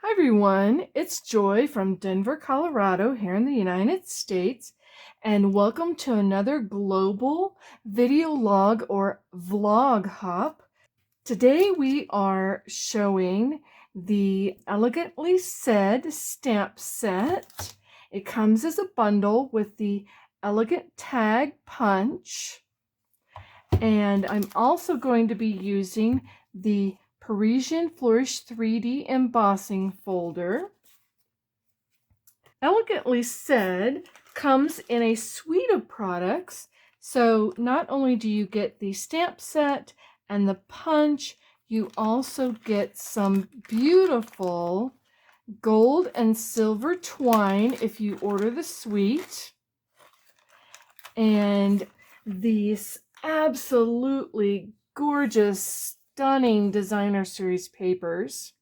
Hi everyone, it's Joy from Denver, Colorado here in the United States, and welcome to another global video log or vlog hop. Today we are showing the Elegantly Said stamp set. It comes as a bundle with the Elegant Tag Punch, and I'm also going to be using the Parisian Flourish 3D embossing folder. Elegantly Said comes in a suite of products, so not only do you get the stamp set and the punch, you also get some beautiful gold and silver twine if you order the suite, and these absolutely gorgeous, stunning designer series papers.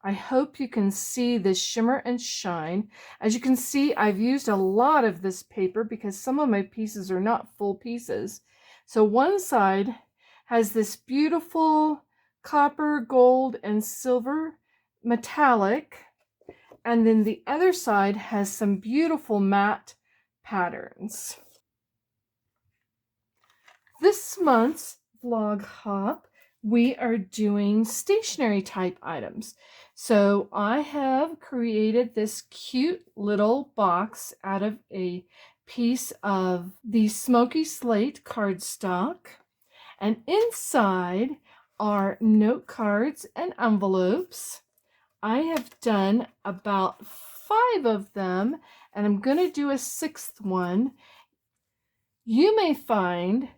I hope you can see this shimmer and shine. As you can see, I've used a lot of this paper because some of my pieces are not full pieces. So one side has this beautiful copper, gold, and silver metallic, and then the other side has some beautiful matte patterns. This month's vlog hop, we are doing stationery type items. So I have created this cute little box out of a piece of the Smoky Slate cardstock, and inside are note cards and envelopes. I have done about 5 of them, and I'm going to do a 6th one. You may find,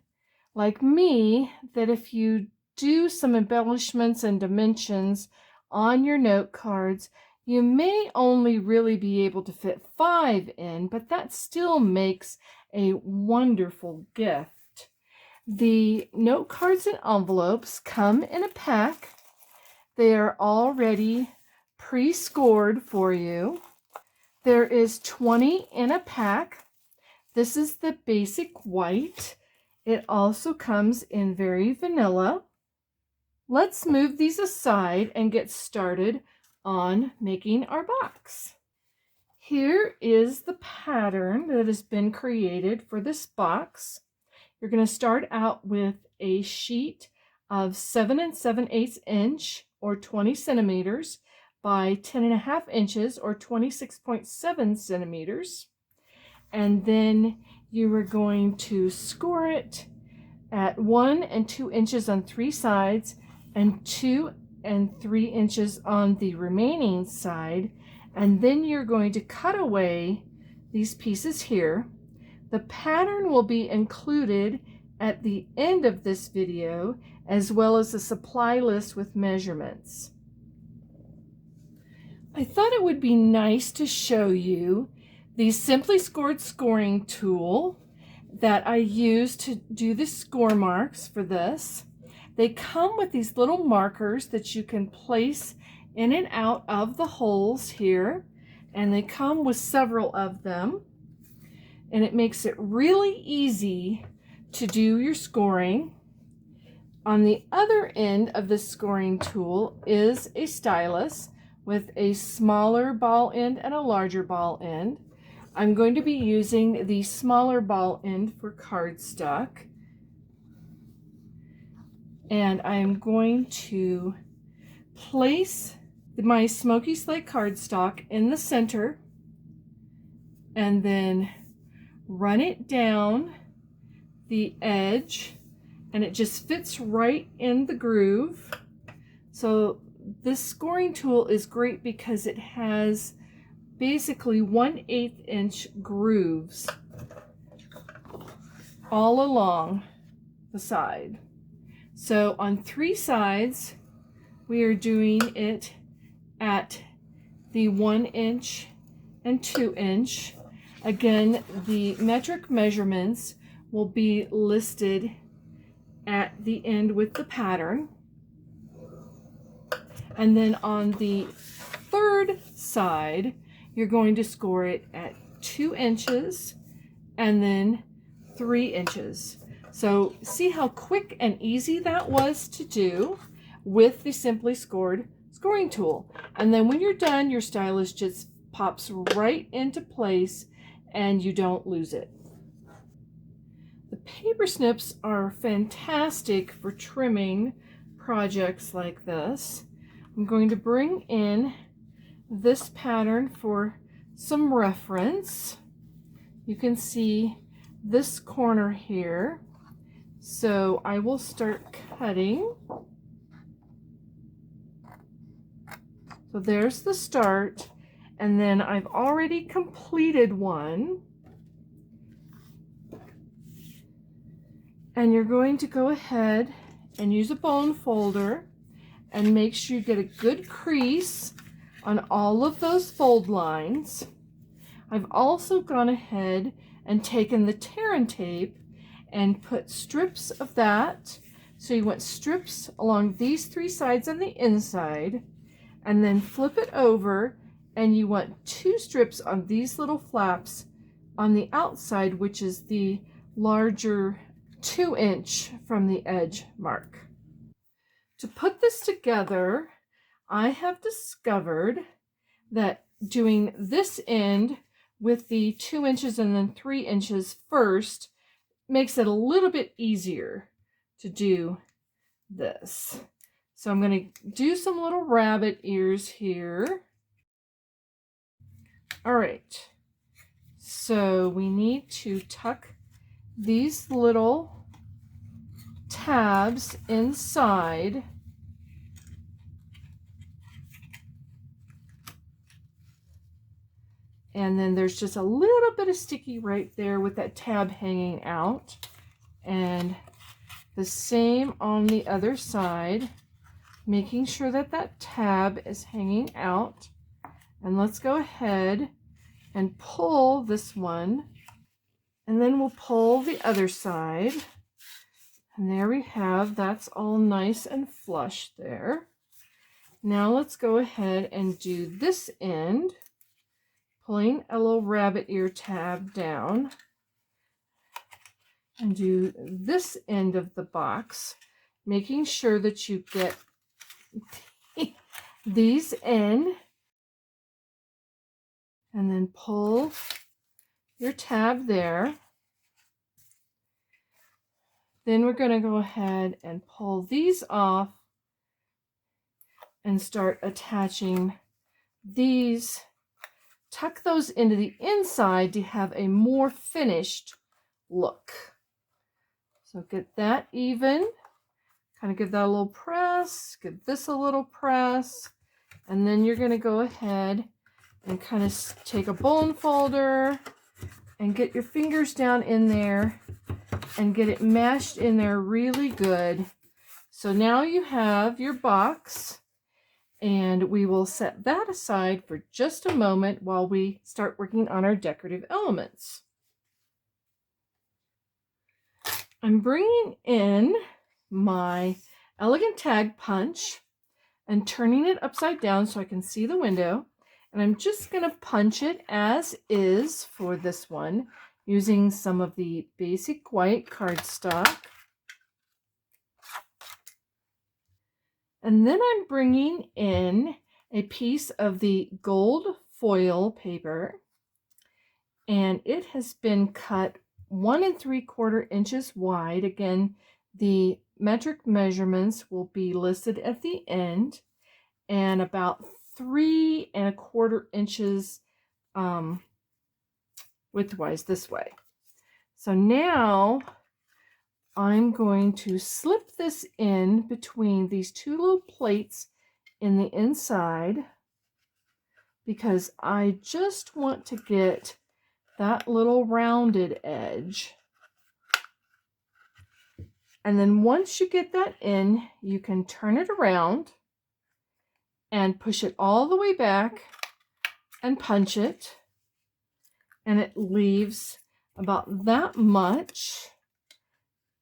like me, that if you do some embellishments and dimensions on your note cards, you may only really be able to fit 5 in, but that still makes a wonderful gift. The note cards and envelopes come in a pack. They are already pre-scored for you. There is 20 in a pack. This is the basic white. It also comes in very vanilla. Let's move these aside and get started on making our box. Here is the pattern that has been created for this box. You're going to start out with a sheet of 7 7/8 inch or 20 centimeters by 10.5 inches or 26.7 centimeters. And then you are going to score it at 1 and 2 inches on 3 sides and 2 and 3 inches on the remaining side, and then you're going to cut away these pieces here. The pattern will be included at the end of this video, as well as a supply list with measurements. I thought it would be nice to show you the Simply Scored scoring tool that I use to do the score marks for this. They come with these little markers that you can place in and out of the holes here, and they come with several of them, and it makes it really easy to do your scoring. On the other end of the scoring tool is a stylus with a smaller ball end and a larger ball end. I'm going to be using the smaller ball end for cardstock, and I am going to place my Smoky Slate cardstock in the center and then run it down the edge, and it just fits right in the groove. So this scoring tool is great because it has basically 1/8 inch grooves all along the side. So on 3 sides, we are doing it at the 1 inch and 2 inch. Again, the metric measurements will be listed at the end with the pattern. And then on the 3rd side, you're going to score it at 2 inches and then 3 inches. So see how quick and easy that was to do with the Simply Scored scoring tool. And then when you're done, your stylus just pops right into place and you don't lose it. The paper snips are fantastic for trimming projects like this. I'm going to bring in this pattern for some reference. You can see this corner here. So I will start cutting. So there's the start, and then I've already completed one. And you're going to go ahead and use a bone folder and make sure you get a good crease on all of those fold lines. I've also gone ahead and taken the tear and tape and put strips of that. So you want strips along these three sides on the inside, and then flip it over, and you want 2 strips on these little flaps on the outside, which is the larger 2-inch from the edge mark. To put this together, I have discovered that doing this end with the 2 inches and then 3 inches first makes it a little bit easier to do this. So I'm going to do some little rabbit ears here. All right, so we need to tuck these little tabs inside. And then there's just a little bit of sticky right there with that tab hanging out. And the same on the other side, making sure that that tab is hanging out. And let's go ahead and pull this one. And then we'll pull the other side. And there we have, that's all nice and flush there. Now let's go ahead and do this end. Pulling a little rabbit ear tab down, and do this end of the box, making sure that you get these in, and then pull your tab there. Then we're going to go ahead and pull these off and start attaching these. Tuck those into the inside to have a more finished look. So get that even, kind of give that a little press, give this a little press, and then you're going to go ahead and kind of take a bone folder and get your fingers down in there and get it mashed in there really good. So now you have your box. And we will set that aside for just a moment while we start working on our decorative elements. I'm bringing in my elegant tag punch and turning it upside down so I can see the window. And I'm just going to punch it as is for this one using some of the basic white cardstock. And then I'm bringing in a piece of the gold foil paper, and it has been cut 1 3/4 inches wide. Again, the metric measurements will be listed at the end, and about 3 1/4 inches widthwise this way. So now I'm going to slip this in between these 2 little plates in the inside because I just want to get that little rounded edge. And then once you get that in, you can turn it around and push it all the way back and punch it. And it leaves about that much.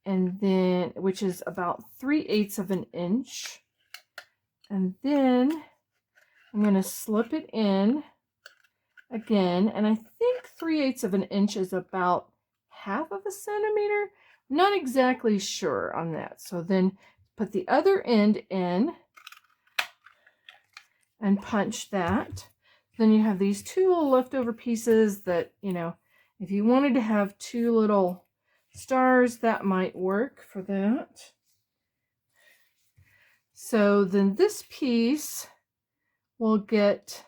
And then, which is about 3/8 of an inch. And then I'm going to slip it in again. And I think 3/8 of an inch is about 1/2 of a centimeter. I'm not exactly sure on that. So then put the other end in and punch that. Then you have these two little leftover pieces that, you know, if you wanted to have two little stars, that might work for that. So then this piece will get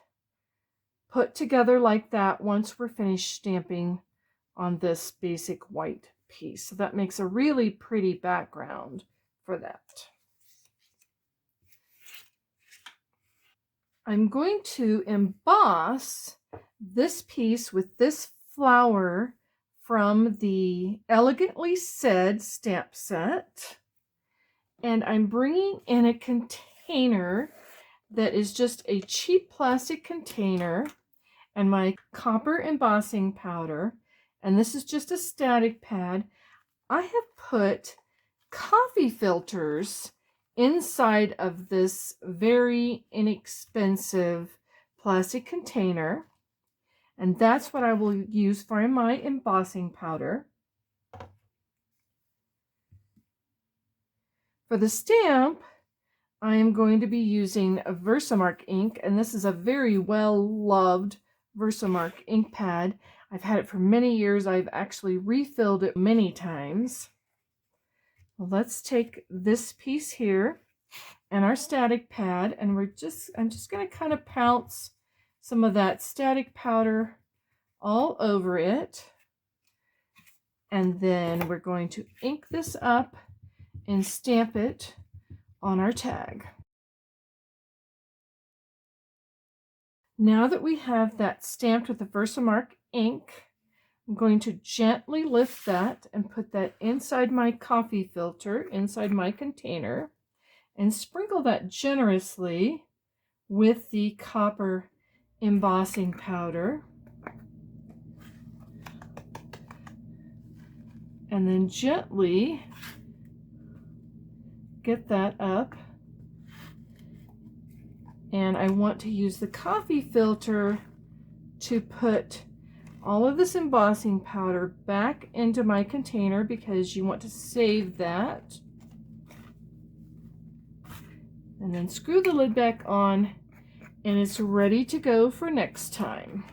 put together like that once we're finished stamping on this basic white piece. So that makes a really pretty background for that. I'm going to emboss this piece with this flower from the Elegantly Said stamp set. And I'm bringing in a container that is just a cheap plastic container and my copper embossing powder. And this is just a static pad. I have put coffee filters inside of this very inexpensive plastic container, and that's what I will use for my embossing powder. For the stamp, I am going to be using a Versamark ink, and this is a very well-loved Versamark ink pad. I've had it for many years. I've actually refilled it many times. Well, let's take this piece here and our static pad, and I'm just going to kind of pounce some of that static powder all over it. And then we're going to ink this up and stamp it on our tag. Now that we have that stamped with the Versamark ink, I'm going to gently lift that and put that inside my coffee filter, inside my container, and sprinkle that generously with the copper embossing powder. And then gently get that up. And I want to use the coffee filter to put all of this embossing powder back into my container because you want to save that. And then screw the lid back on, and it's ready to go for next time.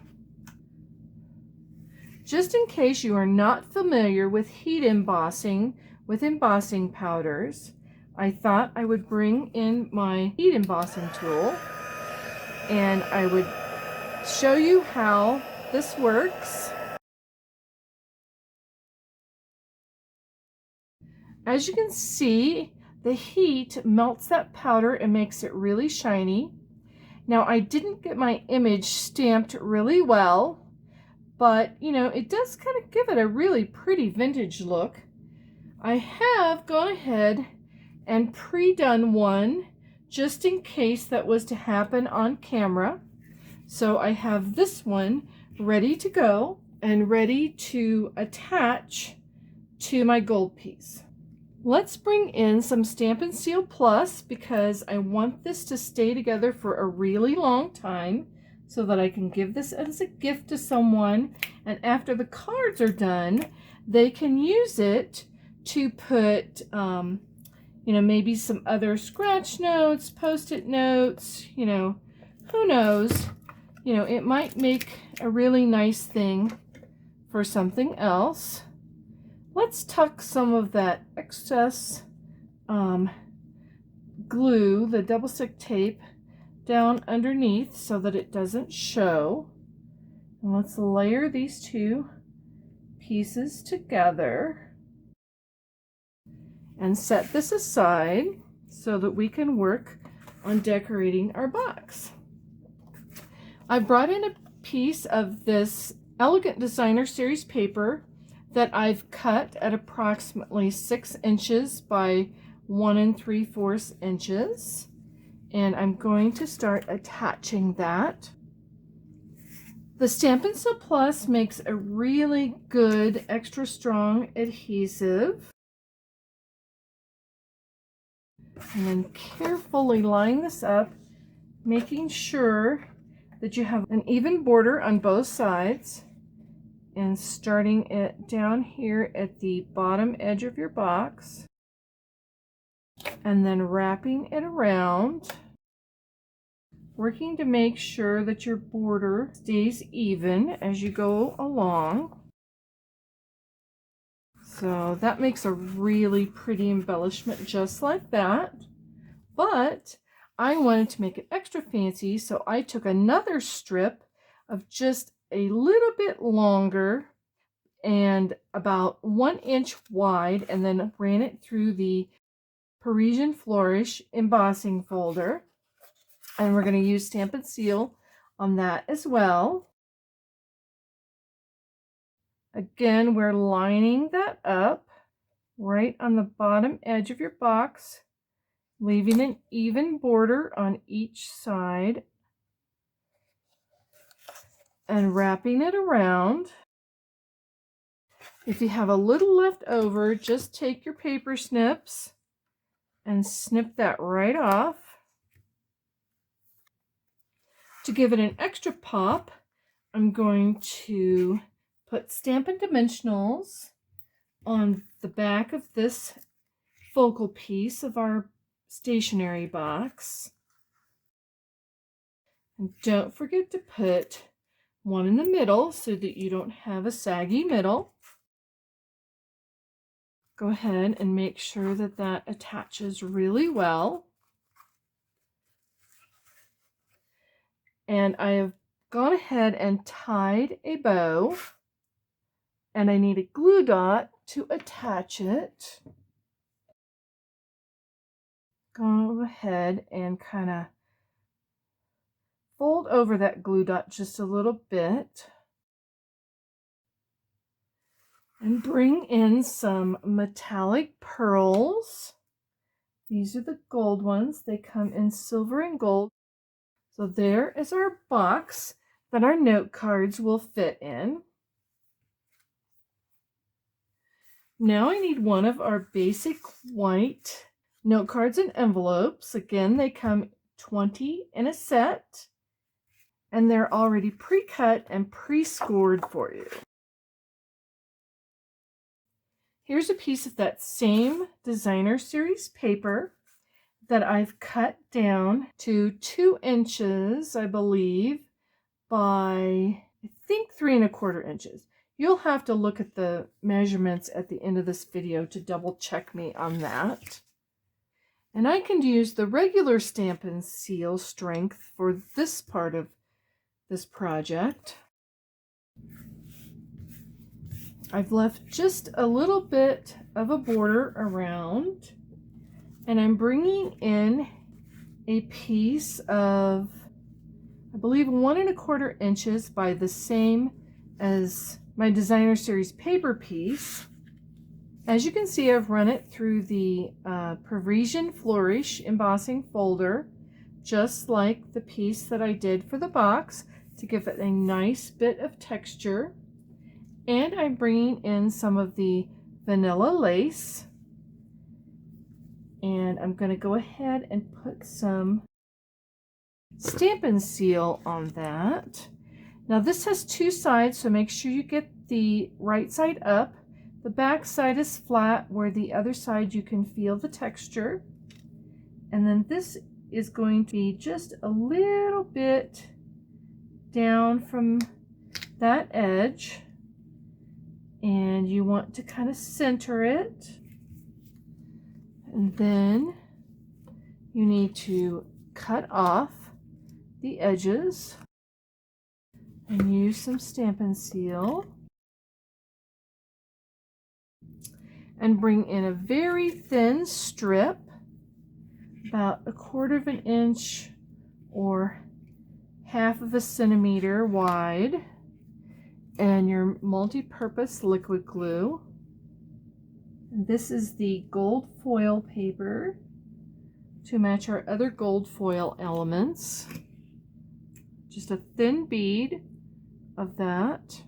Just in case you are not familiar with heat embossing with embossing powders, I thought I would bring in my heat embossing tool and I would show you how this works. As you can see, the heat melts that powder and makes it really shiny. Now, I didn't get my image stamped really well, but you know, it does kind of give it a really pretty vintage look. I have gone ahead and pre-done one just in case that was to happen on camera. So I have this one ready to go and ready to attach to my gold piece. Let's bring in some Stampin' Seal Plus because I want this to stay together for a really long time so that I can give this as a gift to someone, and after the cards are done, they can use it to put you know, maybe some other scratch notes, post-it notes, you know, who knows, you know, it might make a really nice thing for something else. Let's tuck some of that excess glue, the double stick tape, down underneath so that it doesn't show. And let's layer these two pieces together and set this aside so that we can work on decorating our box. I brought in a piece of this Elegant Designer Series paper that I've cut at approximately 6 inches by 1 3/4 inches, and I'm going to start attaching that. The Stampin' Seal Plus makes a really good extra strong adhesive. And then carefully line this up, making sure that you have an even border on both sides, and starting it down here at the bottom edge of your box, and then wrapping it around. working to make sure that your border stays even as you go along. So that makes a really pretty embellishment just like that. But I wanted to make it extra fancy, so I took another strip of just a little bit longer and about 1 inch wide, and then ran it through the Parisian Flourish embossing folder. And we're going to use Stampin' Seal on that as well. Again, we're lining that up right on the bottom edge of your box, leaving an even border on each side and wrapping it around. If you have a little left over, just take your paper snips and snip that right off. To give it an extra pop, I'm going to put Stampin' Dimensionals on the back of this focal piece of our stationery box. And don't forget to put one in the middle so that you don't have a saggy middle. Go ahead and make sure that that attaches really well. And I have gone ahead and tied a bow, and I need a glue dot to attach it. Go ahead and kind of fold over that glue dot just a little bit and bring in some metallic pearls. These are the gold ones. They come in silver and gold. So there is our box that our note cards will fit in. Now I need one of our basic white note cards and envelopes. Again, they come 20 in a set, and they're already pre-cut and pre-scored for you. Here's a piece of that same designer series paper that I've cut down to 2 inches, I believe, by I think 3 1/4 inches. You'll have to look at the measurements at the end of this video to double check me on that. And I can use the regular Stampin' Seal strength for this part of this project. I've left just a little bit of a border around, and I'm bringing in a piece of, I believe, 1 1/4 inches by the same as my designer series paper piece. As you can see, I've run it through the Parisian Flourish embossing folder, just like the piece that I did for the box, to give it a nice bit of texture. And I'm bringing in some of the vanilla lace, and I'm going to go ahead and put some Stampin' Seal on that. Now this has 2 sides, so make sure you get the right side up. The back side is flat, where the other side you can feel the texture. And then this is going to be just a little bit down from that edge, and you want to kind of center it. And then you need to cut off the edges and use some Stampin' Seal and bring in a very thin strip, about 1/4 inch or 1/2 centimeter wide, and your multi-purpose liquid glue. And this is the gold foil paper to match our other gold foil elements. Just a thin bead of that.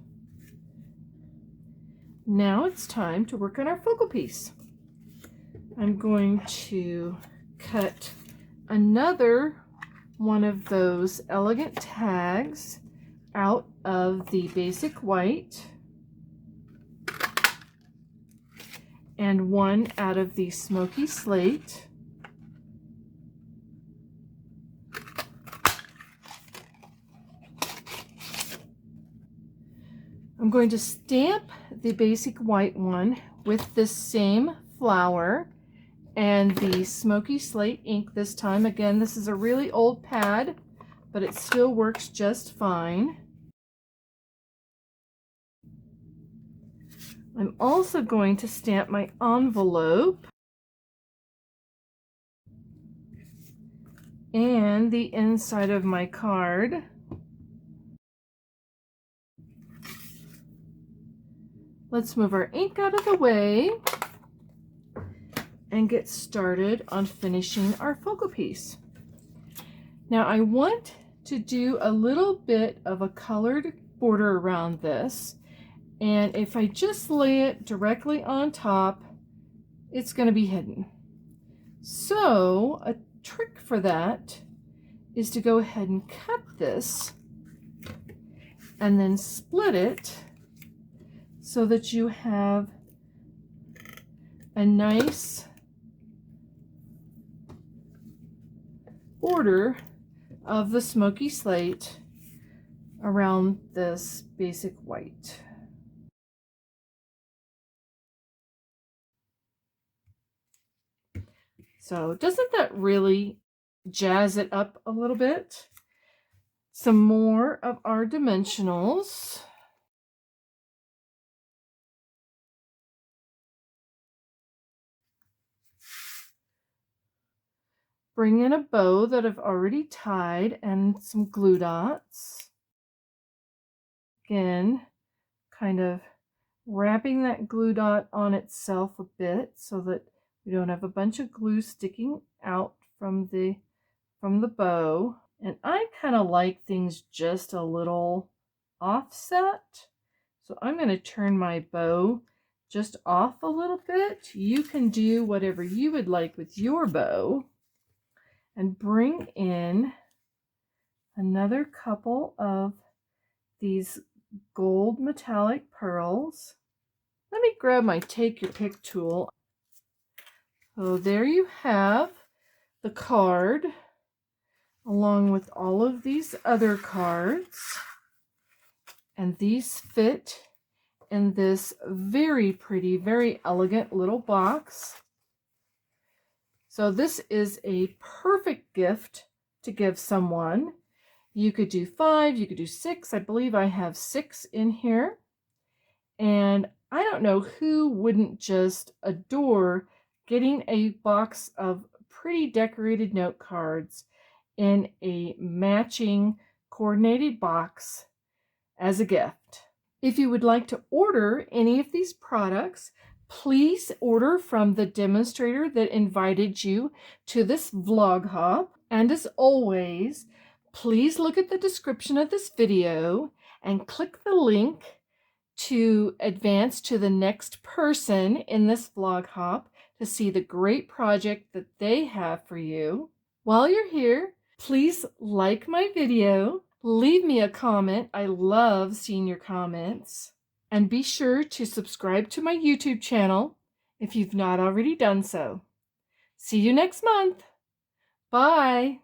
Now it's time to work on our focal piece. I'm going to cut another one of those elegant tags out of the basic white and one out of the smoky slate. I'm going to stamp the basic white one with this same flower and the smoky slate ink this time. Again, this is a really old pad, but it still works just fine. I'm also going to stamp my envelope and the inside of my card. Let's move our ink out of the way and get started on finishing our focal piece. Now I want to do a little bit of a colored border around this, and if I just lay it directly on top, it's going to be hidden. So a trick for that is to go ahead and cut this and then split it so that you have a nice border of the smoky slate around this basic white. So doesn't that really jazz it up a little bit? Some more of our dimensionals. Bring in a bow that I've already tied and some glue dots. Again, kind of wrapping that glue dot on itself a bit so that we don't have a bunch of glue sticking out from the bow. And I kind of like things just a little offset. So I'm going to turn my bow just off a little bit. You can do whatever you would like with your bow. And bring in another couple of these gold metallic pearls. Let me grab my take your pick tool. So there you have the card along with all of these other cards, and these fit in this very pretty, very elegant little box. So this is a perfect gift to give someone. You could do 5, you could do 6. I believe I have 6 in here. And I don't know who wouldn't just adore getting a box of pretty decorated note cards in a matching coordinated box as a gift. If you would like to order any of these products, please order from the demonstrator that invited you to this vlog hop. And as always, please look at the description of this video and click the link to advance to the next person in this vlog hop to see the great project that they have for you. While you're here, please like my video, leave me a comment. I love seeing your comments. And be sure to subscribe to my YouTube channel if you've not already done so. See you next month. Bye.